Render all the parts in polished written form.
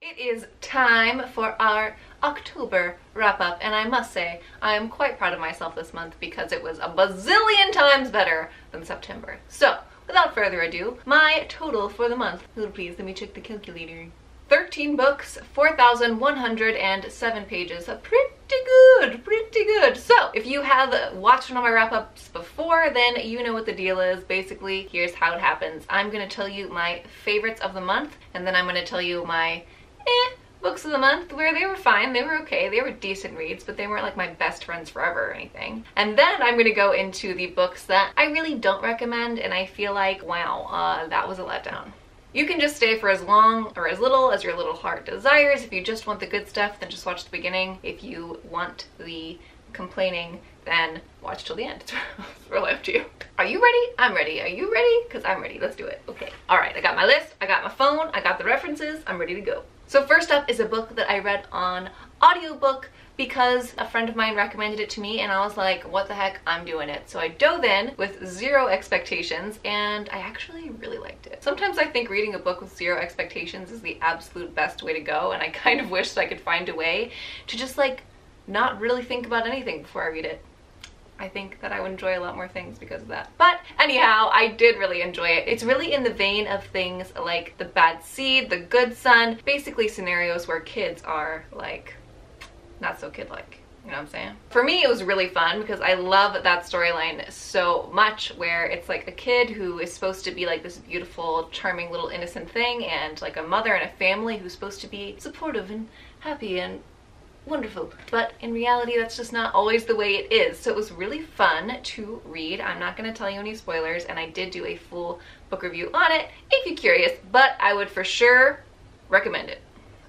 It is time for our October wrap-up, and I must say, I am quite proud of myself this month because it was a bazillion times better than September. So, without further ado, my total for the month. Please, let me check the calculator. 13 books, 4,107 pages. Pretty good. So, if you have watched one of my wrap-ups before, then you know what the deal is. Basically, here's how it happens. I'm going to tell you my favorites of the month, and then I'm going to tell you my books of the month where they were fine, they were okay, they were decent reads, but they weren't like my best friends forever or anything. And then I'm going to go into the books that I really don't recommend, and I feel like, wow, that was a letdown. You can just stay for as long or as little as your little heart desires. If you just want the good stuff, then just watch the beginning. If you want the complaining, then watch till the end. It's really up to you. Are you ready? I'm ready. Are you ready? Because I'm ready. Let's do it. Okay. All right. I got my list. I got my phone. I got the references. I'm ready to go. So first up is a book that I read on audiobook because a friend of mine recommended it to me, and I was like, what the heck, I'm doing it. So I dove in with zero expectations, and I actually really liked it. Sometimes I think reading a book with zero expectations is the absolute best way to go, and I kind of wish that I could find a way to just like not really think about anything before I read it. I think that I would enjoy a lot more things because of that. But anyhow, I did really enjoy it. It's really in the vein of things like The Bad Seed, The Good Son, basically scenarios where kids are like not so kid-like. You know what I'm saying? For me, it was really fun because I love that storyline so much, where it's like a kid who is supposed to be like this beautiful, charming little innocent thing, and like a mother and a family who's supposed to be supportive and happy and wonderful, but in reality that's just not always the way it is. So it was really fun to read. I'm not going to tell you any spoilers, and I did do a full book review on it if you're curious, but I would for sure recommend it.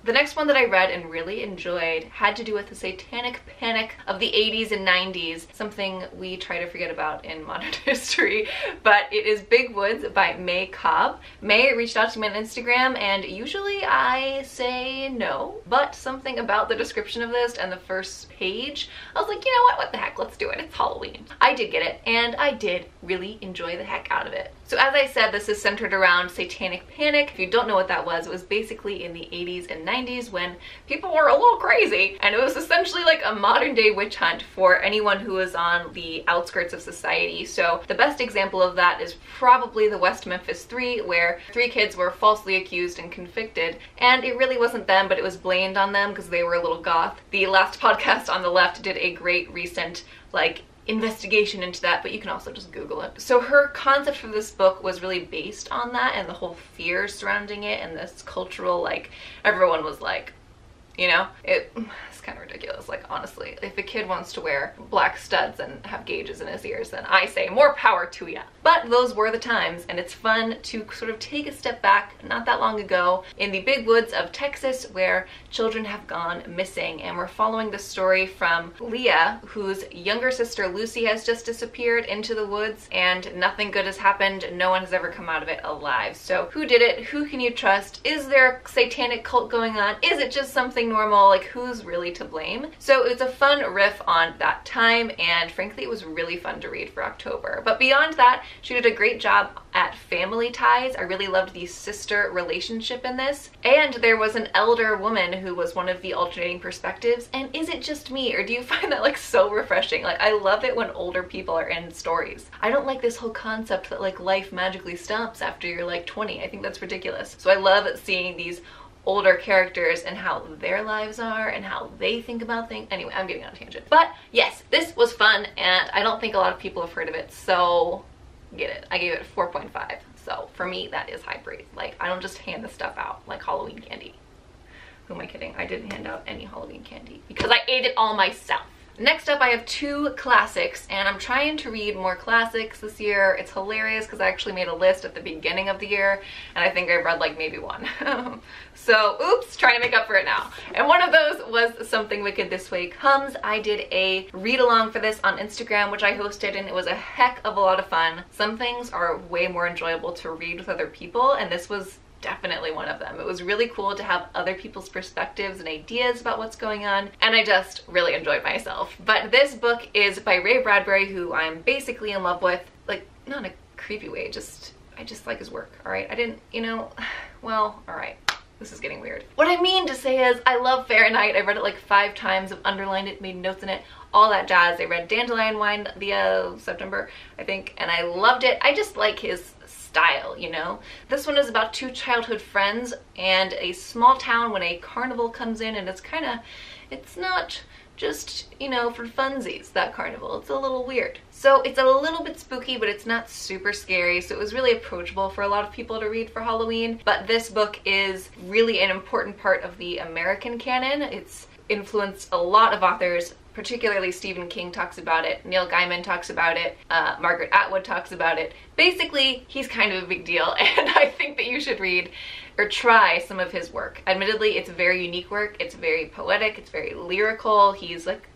The next one that I read and really enjoyed had to do with the satanic panic of the 80s and 90s, something we try to forget about in modern history, but it is Big Woods by May Cobb. May reached out to me on Instagram, and usually I say no, but something about the description of this and the first page, I was like, you know what the heck, let's do it, it's Halloween. I did get it, and I did really enjoy the heck out of it. So as I said, this is centered around satanic panic. If you don't know what that was, it was basically in the 80s and 90s when people were a little crazy, and it was essentially like a modern day witch hunt for anyone who was on the outskirts of society. So the best example of that is probably the West Memphis 3, where 3 kids were falsely accused and convicted, and it really wasn't them, but it was blamed on them because they were a little goth. The last podcast on the left did a great recent like investigation into that, but you can also just Google it. So her concept for this book was really based on that and the whole fear surrounding it, and this cultural, like, everyone was like, you know, it's kind of ridiculous. Like, honestly, if a kid wants to wear black studs and have gauges in his ears, then I say more power to ya. But those were the times, and it's fun to sort of take a step back not that long ago in the big woods of Texas, where children have gone missing, and we're following the story from Leah, whose younger sister Lucy has just disappeared into the woods, and nothing good has happened. No one has ever come out of it alive. So who did it? Who can you trust? Is there a satanic cult going on? Is it just something normal? Like, who's really to blame? So it was a fun riff on that time, and frankly it was really fun to read for October. But beyond that, she did a great job at family ties. I really loved the sister relationship in this, and there was an elder woman who was one of the alternating perspectives. And is it just me, or do you find that like so refreshing? Like, I love it when older people are in stories. I don't like this whole concept that like life magically stops after you're like 20. I think that's ridiculous. So I love seeing these older characters and how their lives are and how they think about things. Anyway, I'm getting on a tangent. But yes, this was fun, and I don't think a lot of people have heard of it, so get it. I gave it 4.5. So for me, that is high praise. Like, I don't just hand this stuff out like Halloween candy. Who am I kidding? I didn't hand out any Halloween candy because I ate it all myself. Next up, I have 2 classics, and I'm trying to read more classics this year. It's hilarious because I actually made a list at the beginning of the year, and I think I've read like maybe 1. So, oops, trying to make up for it now. And one of those was Something Wicked This Way Comes. I did a read-along for this on Instagram, which I hosted, and it was a heck of a lot of fun. Some things are way more enjoyable to read with other people, and this was definitely one of them. It was really cool to have other people's perspectives and ideas about what's going on, and I just really enjoyed myself. But this book is by Ray Bradbury, who I'm basically in love with. Like, not in a creepy way, I just like his work, alright? I didn't, you know, well, alright. This is getting weird. What I mean to say is I love Fahrenheit. I read it like 5 times. I've underlined it, made notes in it, all that jazz. I read Dandelion Wine the September, I think, and I loved it. I just like his style, you know? This one is about 2 childhood friends and a small town when a carnival comes in, and it's not just, you know, for funsies, that carnival. It's a little weird. So it's a little bit spooky, but it's not super scary. So it was really approachable for a lot of people to read for Halloween. But this book is really an important part of the American canon. It's influenced a lot of authors, particularly Stephen King talks about it, Neil Gaiman talks about it, Margaret Atwood talks about it. Basically, he's kind of a big deal, and I think that you should read or try some of his work. Admittedly, it's very unique work. It's very poetic. It's very lyrical. He's like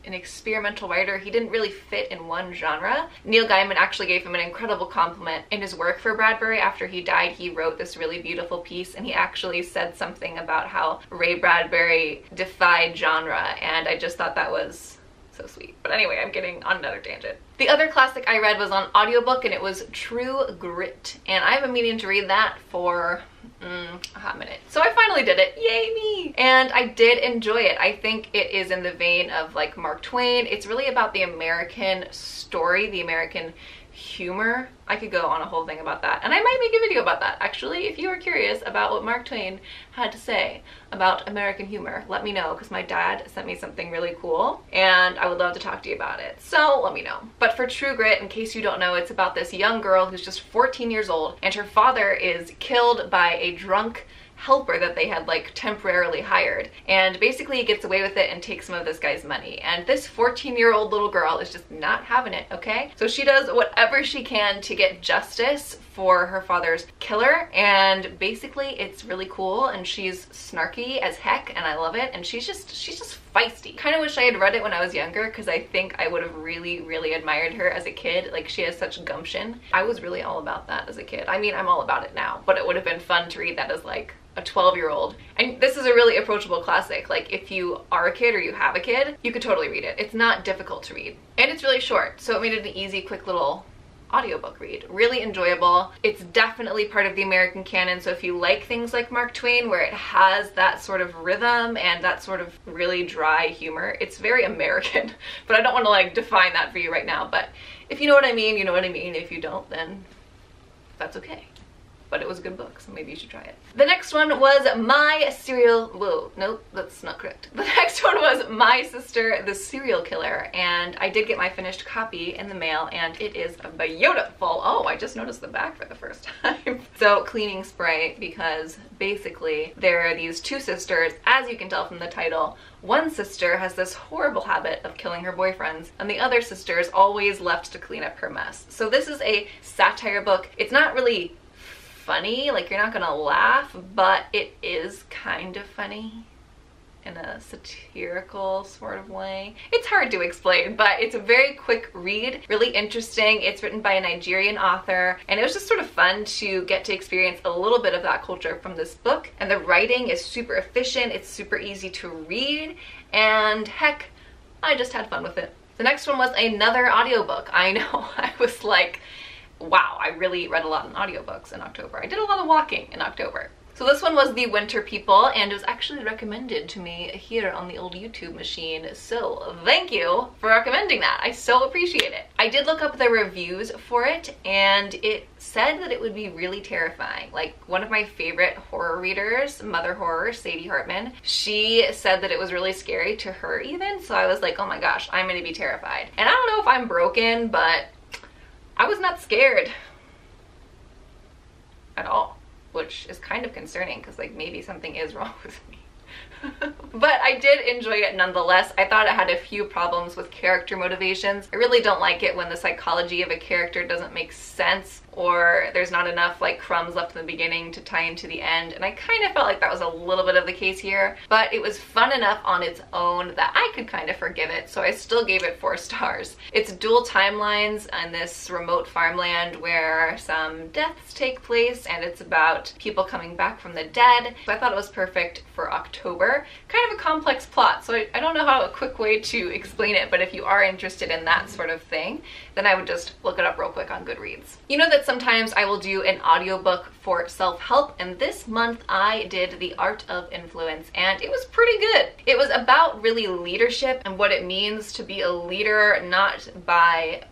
an experimental writer. He didn't really fit in one genre. Neil Gaiman actually gave him an incredible compliment in his work for Bradbury. After he died, he wrote this really beautiful piece, and he actually said something about how Ray Bradbury defied genre, and I just thought that was so sweet. But anyway, I'm getting on another tangent. The other classic I read was on audiobook, and it was True Grit, and I've been meaning to read that for a hot minute. So I finally did it. Yay me! And I did enjoy it. I think it is in the vein of like Mark Twain. It's really about the American story, the American humor. I could go on a whole thing about that, and I might make a video about that actually. If you are curious about what Mark Twain had to say about American humor, let me know, because my dad sent me something really cool and I would love to talk to you about it, so let me know. But for True Grit, in case you don't know, it's about this young girl who's just 14 years old, and her father is killed by a drunk helper that they had like temporarily hired, and basically he gets away with it and takes some of this guy's money, and this 14-year-old little girl is just not having it, okay? So she does whatever she can to get justice for her father's killer, and basically it's really cool, and she's snarky as heck, and I love it, and she's just feisty. Kind of wish I had read it when I was younger, because I think I would have really admired her as a kid. Like, she has such gumption. I was really all about that as a kid. I mean, I'm all about it now, but it would have been fun to read that as like a 12-year-old. And this is a really approachable classic. Like, if you are a kid or you have a kid, you could totally read it. It's not difficult to read, and it's really short, so it made it an easy, quick little audiobook read. Really enjoyable. It's definitely part of the American canon, so if you like things like Mark Twain, where it has that sort of rhythm and that sort of really dry humor, it's very American. But I don't want to like define that for you right now, but if you know what I mean, you know what I mean. If you don't, then that's okay. But it was a good book, so maybe you should try it. The next one was whoa, nope, that's not correct. The next one was My Sister, the Serial Killer, and I did get my finished copy in the mail, and it is beautiful. Oh, I just noticed the back for the first time. So, cleaning spray, because basically there are these 2 sisters, as you can tell from the title. One sister has this horrible habit of killing her boyfriends, and the other sister is always left to clean up her mess. So this is a satire book. It's not really funny, like you're not gonna laugh, but it is kind of funny in a satirical sort of way. It's hard to explain, but it's a very quick read, really interesting. It's written by a Nigerian author, and it was just sort of fun to get to experience a little bit of that culture from this book. And the writing is super efficient, it's super easy to read, and heck, I just had fun with it. The next one was another audiobook. I know, I was like, wow, I really read a lot in audiobooks in October. I did a lot of walking in October. So this one was The Winter People, and it was actually recommended to me here on the old YouTube machine, so thank you for recommending that. I so appreciate it. I did look up the reviews for it, and it said that it would be really terrifying. Like, one of my favorite horror readers, Mother Horror, Sadie Hartman, she said that it was really scary to her even, so I was like, oh my gosh, I'm gonna be terrified. And I don't know if I'm broken, but I was not scared at all, which is kind of concerning, because like maybe something is wrong with me. But I did enjoy it nonetheless. I thought it had a few problems with character motivations. I really don't like it when the psychology of a character doesn't make sense, or there's not enough like crumbs left in the beginning to tie into the end, and I kind of felt like that was a little bit of the case here, but it was fun enough on its own that I could kind of forgive it, so I still gave it 4 stars. It's dual timelines in this remote farmland where some deaths take place, and it's about people coming back from the dead, so I thought it was perfect for October. Kind of a complex plot, so I don't know how a quick way to explain it, but if you are interested in that sort of thing, then I would just look it up real quick on Goodreads. You know that sometimes I will do an audiobook for self-help, and this month I did The Art of Influence, and it was pretty good. It was about really leadership and what it means to be a leader, not by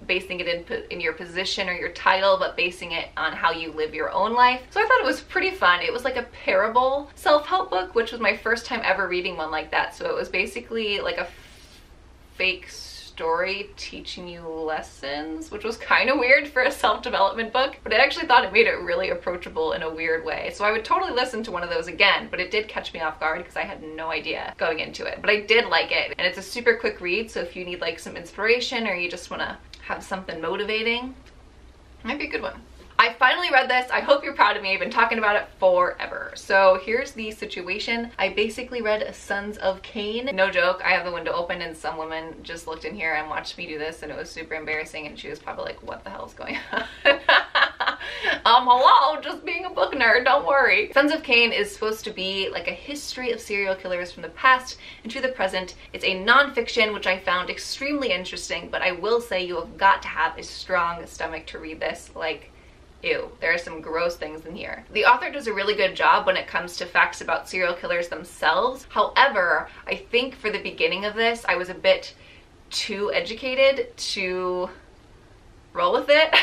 basing it in your position or your title, but basing it on how you live your own life. So I thought it was pretty fun. It was like a parable self-help book, which was my first time ever reading one like that. So it was basically like a fake story teaching you lessons, which was kind of weird for a self-development book, but I actually thought it made it really approachable in a weird way. So I would totally listen to one of those again, but it did catch me off guard because I had no idea going into it. But I did like it, and it's a super quick read, so if you need like some inspiration or you just want to have something motivating, it might be a good one. I finally read this. I hope you're proud of me. I've been talking about it forever. So here's the situation. I basically read Sons of Cain. No joke, I have the window open and some woman just looked in here and watched me do this, and it was super embarrassing, and she was probably like, what the hell is going on? Hello, just being a book nerd, don't worry. Sons of Cain is supposed to be like a history of serial killers from the past into the present. It's a nonfiction, which I found extremely interesting, but I will say you have got to have a strong stomach to read this. Like, ew, there are some gross things in here. The author does a really good job when it comes to facts about serial killers themselves. However, I think for the beginning of this, I was a bit too educated to roll with it.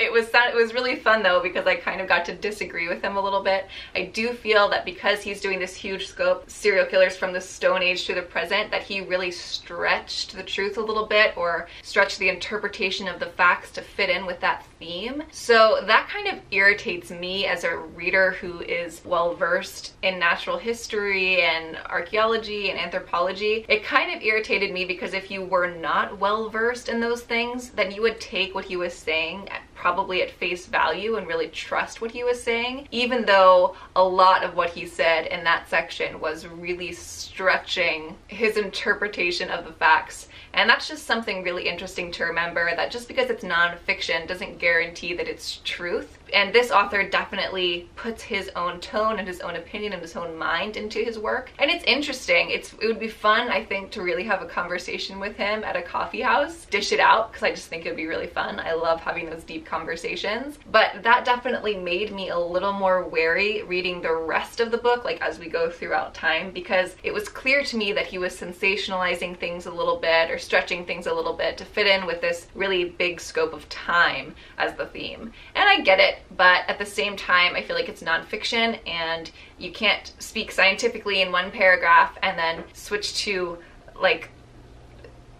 It was really fun though, because I kind of got to disagree with him a little bit. I do feel that because he's doing this huge scope, serial killers from the Stone Age to the present, that he really stretched the truth a little bit, or stretched the interpretation of the facts to fit in with that theme. So that kind of irritates me as a reader who is well versed in natural history and archaeology and anthropology. It kind of irritated me because if you were not well versed in those things, then you would take what he was saying probably at face value and really trust what he was saying, even though a lot of what he said in that section was really stretching his interpretation of the facts. And that's just something really interesting to remember, that just because it's nonfiction doesn't guarantee that it's truth. And this author definitely puts his own tone and his own opinion and his own mind into his work. And it's interesting. It would be fun, I think, to really have a conversation with him at a coffee house, dish it out, because I just think it would be really fun. I love having those deep conversations. But that definitely made me a little more wary reading the rest of the book, like as we go throughout time, because it was clear to me that he was sensationalizing things a little bit, or stretching things a little bit to fit in with this really big scope of time as the theme. And I get it, but at the same time, I feel like it's nonfiction, and you can't speak scientifically in one paragraph and then switch to like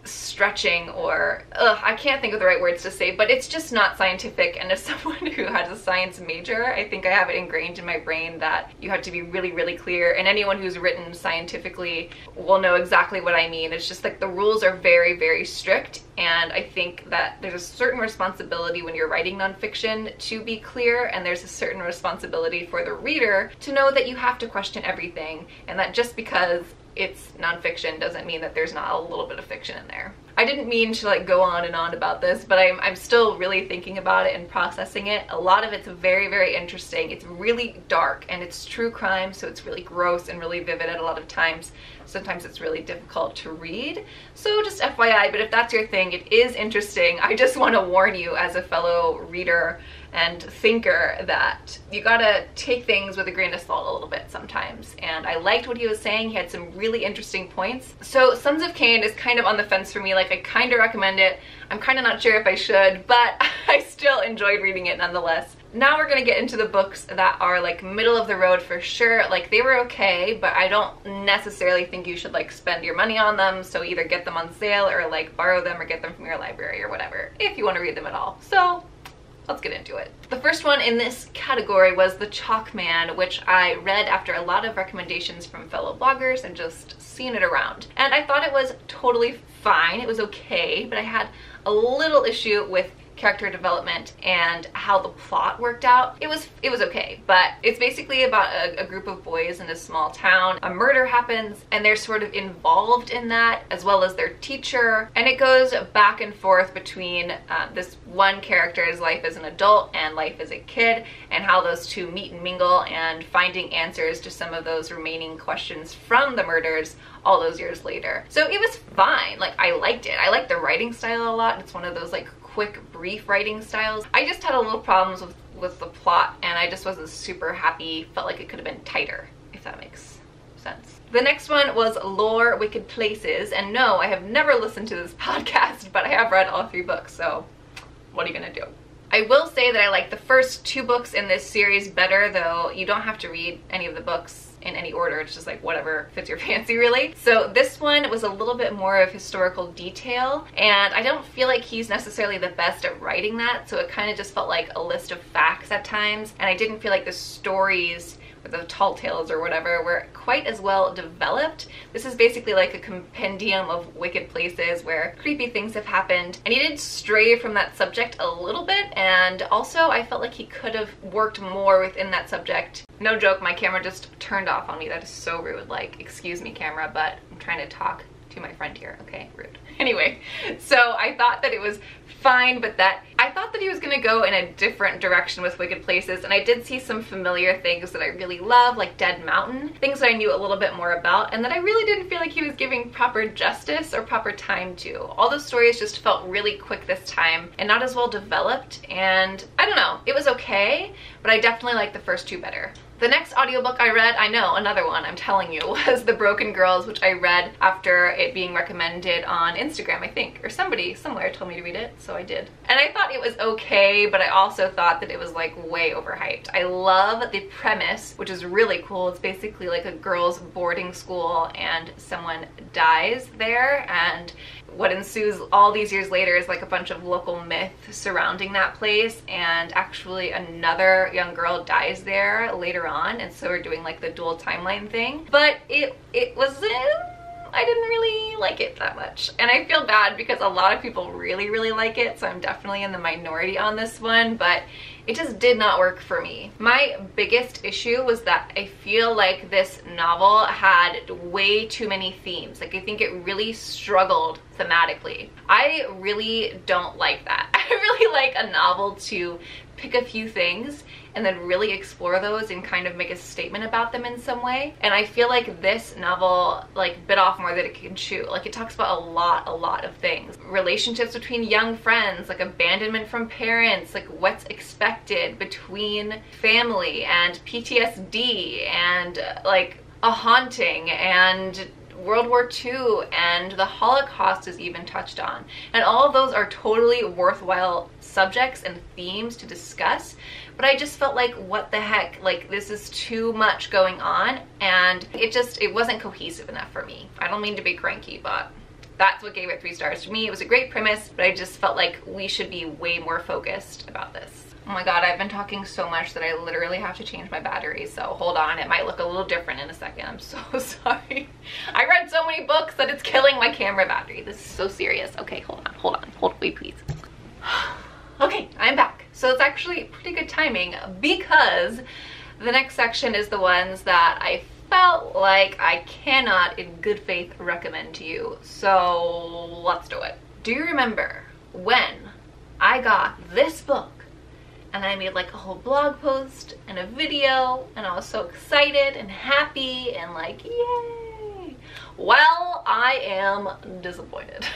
stretching, or I can't think of the right words to say, but it's just not scientific. And as someone who has a science major, I think I have it ingrained in my brain that you have to be really, really clear, and anyone who's written scientifically will know exactly what I mean. It's just like the rules are very, very strict, and I think that there's a certain responsibility when you're writing nonfiction to be clear, and there's a certain responsibility for the reader to know that you have to question everything, and that just because it's nonfiction doesn't mean that there's not a little bit of fiction in there. I didn't mean to like go on and on about this, but I'm still really thinking about it and processing it. A lot of it's very, very interesting. It's really dark, and it's true crime, so it's really gross and really vivid at a lot of times. Sometimes it's really difficult to read. So just FYI, but if that's your thing, it is interesting. I just want to warn you as a fellow reader and thinker that you gotta take things with a grain of salt a little bit sometimes. And I liked what he was saying. He had some really interesting points. So Sons of Cain is kind of on the fence for me. Like, I kind of recommend it. I'm kind of not sure if I should, but I still enjoyed reading it nonetheless. Now we're gonna get into the books that are like middle of the road for sure. Like, they were okay, but I don't necessarily think you should like spend your money on them. So either get them on sale or like borrow them or get them from your library or whatever, if you want to read them at all. So let's get into it. The first one in this category was The Chalk Man, which I read after a lot of recommendations from fellow bloggers and just seeing it around. And I thought it was totally fine. It was okay, but I had a little issue with character development and how the plot worked out, it was okay. But it's basically about a group of boys in a small town. A murder happens and they're sort of involved in that, as well as their teacher, and it goes back and forth between this one character's life as an adult and life as a kid, and how those two meet and mingle, and finding answers to some of those remaining questions from the murders all those years later. So it was fine. Like, I liked it. I liked the writing style a lot. It's one of those like quick, brief writing styles. I just had a little problems with the plot, and I just wasn't super happy. Felt like it could have been tighter, if that makes sense. The next one was Lore Wicked Places, and no, I have never listened to this podcast, but I have read all 3 books, so what are you gonna do? I will say that I like the first 2 books in this series better, though you don't have to read any of the books in any order. It's just like whatever fits your fancy, really. So this one was a little bit more of historical detail, and I don't feel like he's necessarily the best at writing that, so it kind of just felt like a list of facts at times, and I didn't feel like the stories or the tall tales or whatever were quite as well developed. This is basically like a compendium of wicked places where creepy things have happened, and he did stray from that subject a little bit, and also I felt like he could have worked more within that subject. No joke, my camera just turned off on me. That is so rude. Like, excuse me, camera, but I'm trying to talk to my friend here. Okay, rude. Anyway, so I thought that it was fine, but I thought that he was gonna go in a different direction with Wicked Places, and I did see some familiar things that I really love, like Dead Mountain, things that I knew a little bit more about, and that I really didn't feel like he was giving proper justice or proper time to. All those stories just felt really quick this time and not as well developed, and I don't know, it was okay, but I definitely liked the first 2 better. The next audiobook I read, I know, another one, I'm telling you, was The Broken Girls, which I read after it being recommended on Instagram, I think, or somebody somewhere told me to read it, so I did. And I thought it was okay, but I also thought that it was like way overhyped. I love the premise, which is really cool. It's basically like a girls' boarding school and someone dies there, and what ensues all these years later is like a bunch of local myth surrounding that place, and actually another young girl dies there later on, and so we're doing like the dual timeline thing. But it was I didn't really like it that much, and I feel bad because a lot of people really like it, so I'm definitely in the minority on this one, but it just did not work for me. My biggest issue was that I feel like this novel had way too many themes. Like, I think it really struggled thematically. I really don't like that. I really like a novel to pick a few things and then really explore those and kind of make a statement about them in some way. And I feel like this novel like bit off more than it can chew. Like, it talks about a lot of things. Relationships between young friends, like abandonment from parents, like what's expected between family and PTSD, and like a haunting, and World War II, and the Holocaust is even touched on. And all of those are totally worthwhile subjects and themes to discuss, but I just felt like, what the heck, like this is too much going on, and it wasn't cohesive enough for me. I don't mean to be cranky, but that's what gave it 3 stars to me. It was a great premise, but I just felt like we should be way more focused about this. Oh my god, I've been talking so much that I literally have to change my battery, so hold on, it might look a little different in a second. I'm so sorry. I read so many books that it's killing my camera battery. This is so serious. Okay, hold on, wait please. Okay, I'm back. So it's actually pretty good timing, because the next section is the ones that I felt like I cannot in good faith recommend to you. So let's do it. Do you remember when I got this book and I made like a whole blog post and a video, and I was so excited and happy and like, yay? Well, I am disappointed.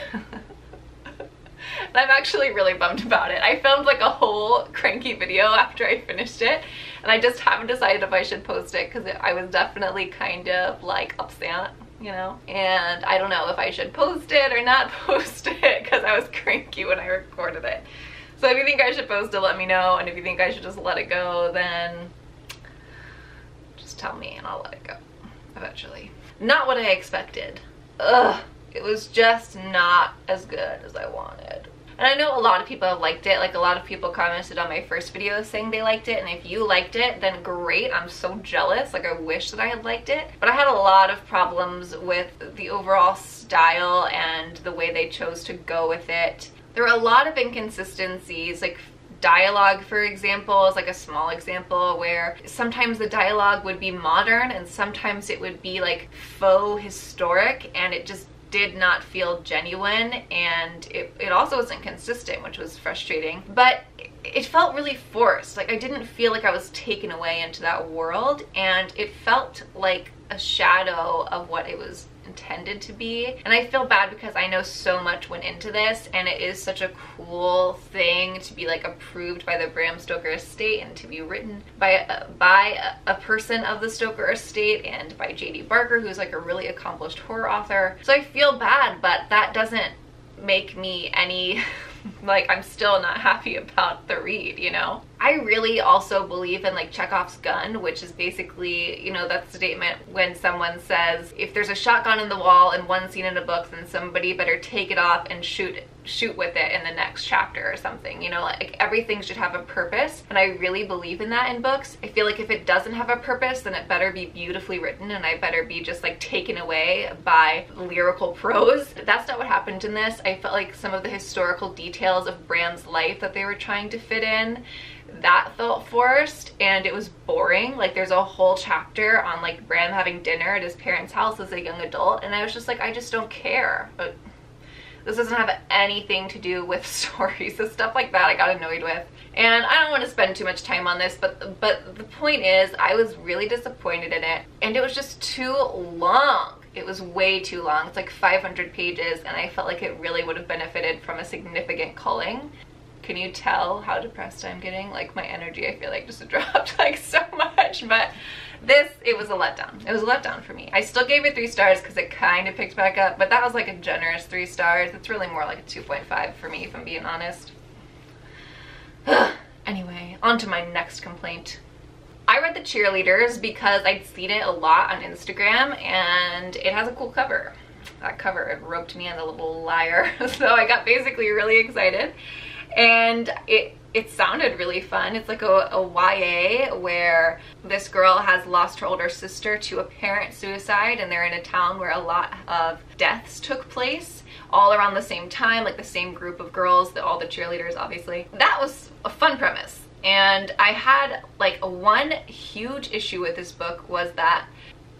And I'm actually really bummed about it. I filmed like a whole cranky video after I finished it, and I just haven't decided if I should post it, because I was definitely kind of like upset, you know? And I don't know if I should post it or not post it, because I was cranky when I recorded it. So if you think I should post it, let me know, and if you think I should just let it go, then just tell me and I'll let it go eventually. Not what I expected. Ugh. It was just not as good as I wanted. And I know a lot of people have liked it. Like, a lot of people commented on my first video saying they liked it, and if you liked it, then great. I'm so jealous. Like, I wish that I had liked it. But I had a lot of problems with the overall style and the way they chose to go with it. There were a lot of inconsistencies, like dialogue, for example, is like a small example where sometimes the dialogue would be modern and sometimes it would be like faux historic, and it just did not feel genuine, and it also wasn't consistent, which was frustrating. But it felt really forced. Like I didn't feel like I was taken away into that world, and it felt like a shadow of what it was intended to be. And I feel bad because I know so much went into this, and it is such a cool thing to be like approved by the Bram Stoker estate and to be written by a person of the Stoker estate and by J.D. Barker, who's like a really accomplished horror author. So I feel bad, but that doesn't make me any like, I'm still not happy about the read, you know? I really also believe in like Chekhov's gun, which is basically, you know, that statement when someone says, if there's a shotgun in the wall in one scene in a book, then somebody better take it off and shoot with it in the next chapter or something, you know? Like everything should have a purpose, and I really believe in that in books. I feel like if it doesn't have a purpose, then it better be beautifully written, and I better be just like taken away by lyrical prose. That's not what happened in this. I felt like some of the historical details of Bram's life that they were trying to fit in, that felt forced, and it was boring. Like there's a whole chapter on like Bram having dinner at his parents' house as a young adult, and I was just like, I just don't care. But this doesn't have anything to do with stories. So stuff like that I got annoyed with. And I don't want to spend too much time on this, but the point is I was really disappointed in it, and it was just too long. It was way too long. It's like 500 pages, and I felt like it really would have benefited from a significant culling. Can you tell how depressed I'm getting? Like my energy, I feel like, just dropped like so much. But this, it was a letdown. It was a letdown for me. I still gave it 3 stars because it kind of picked back up, but that was like a generous 3 stars. It's really more like a 2.5 for me, if I'm being honest. Anyway, on to my next complaint. I read The Cheerleaders because I'd seen it a lot on Instagram, and it has a cool cover. That cover, it roped me in, a little liar. So I got basically really excited, and it sounded really fun. It's like a YA where this girl has lost her older sister to apparent suicide, and they're in a town where a lot of deaths took place all around the same time, like the same group of girls, all the cheerleaders, obviously. That was a fun premise. And I had like one huge issue with this book was that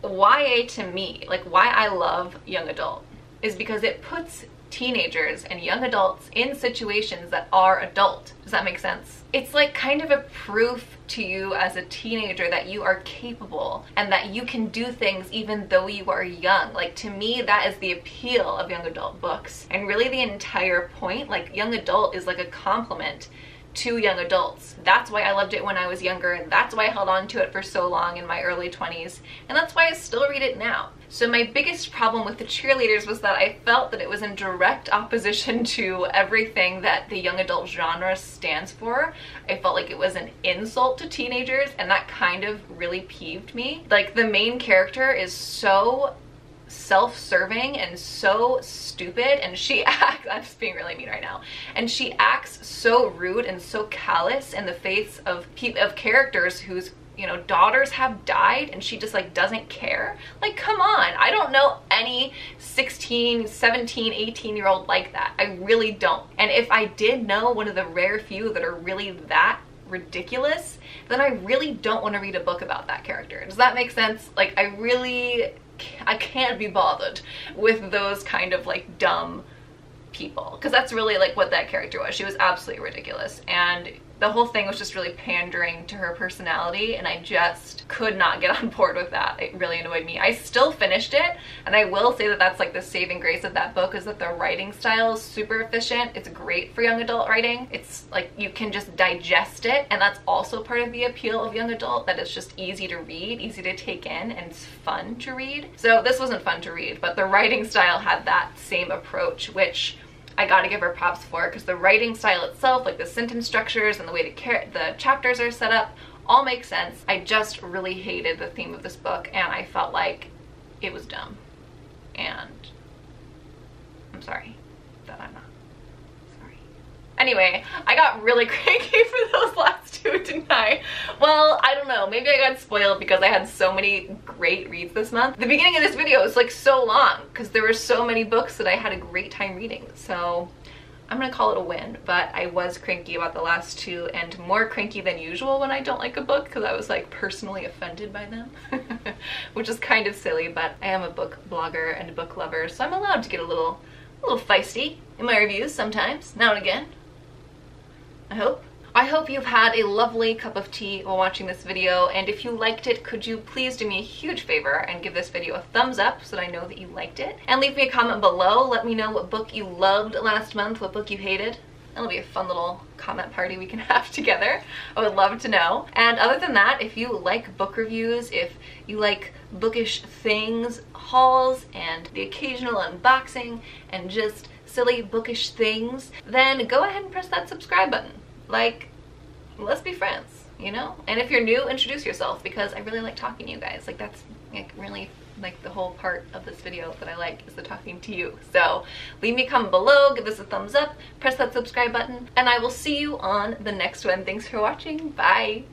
YA to me, like why I love young adult, is because it puts teenagers and young adults in situations that are adult. Does that make sense? It's like kind of a proof to you as a teenager that you are capable and that you can do things even though you are young. Like to me, that is the appeal of young adult books, and really the entire point. Like young adult is like a compliment to young adults. That's why I loved it when I was younger, and that's why I held on to it for so long in my early 20s, and that's why I still read it now. So my biggest problem with The Cheerleaders was that I felt that it was in direct opposition to everything that the young adult genre stands for. I felt like it was an insult to teenagers, and that kind of really peeved me. Like the main character is so self-serving and so stupid, and she acts, I'm just being really mean right now, and she acts so rude and so callous in the face of characters whose, you know, daughters have died, and she just like doesn't care. Like come on, I don't know any 16, 17, 18-year-old like that. I really don't. And if I did know one of the rare few that are really that ridiculous, then I really don't want to read a book about that character. Does that make sense? Like I can't be bothered with those kind of like dumb people, because that's really like what that character was. She was absolutely ridiculous, and the whole thing was just really pandering to her personality, and I just could not get on board with that. It really annoyed me. I still finished it, and I will say that that's like the saving grace of that book, is that the writing style is super efficient. It's great for young adult writing. It's like you can just digest it, and that's also part of the appeal of young adult, that it's just easy to read, easy to take in, and it's fun to read. So this wasn't fun to read, but the writing style had that same approach, which I gotta give her props for, because the writing style itself, like the sentence structures and the way the chapters are set up, all make sense. I just really hated the theme of this book, and I felt like it was dumb. And I'm sorry that I'm not sorry. Anyway, I got really cranky for those last two, didn't I? Well, I don't know. Maybe I got spoiled because I had so many great reads this month. The beginning of this video was like so long because there were so many books that I had a great time reading. So I'm gonna call it a win, but I was cranky about the last two and more cranky than usual when I don't like a book because I was like personally offended by them, which is kind of silly, but I am a book blogger and a book lover, so I'm allowed to get a little feisty in my reviews sometimes, now and again. I hope you've had a lovely cup of tea while watching this video, and if you liked it, could you please do me a huge favor and give this video a thumbs up so that I know that you liked it? And leave me a comment below. Let me know what book you loved last month, what book you hated. That'll be a fun little comment party we can have together. I would love to know. And other than that, if you like book reviews, if you like bookish things, hauls, and the occasional unboxing, and just silly bookish things, then go ahead and press that subscribe button. Like, let's be friends, you know? And if you're new, introduce yourself, because I really like talking to you guys. Like, that's like really like the whole part of this video that I like, is the talking to you. So leave me a comment below, give this a thumbs up, press that subscribe button, and I will see you on the next one. Thanks for watching. Bye.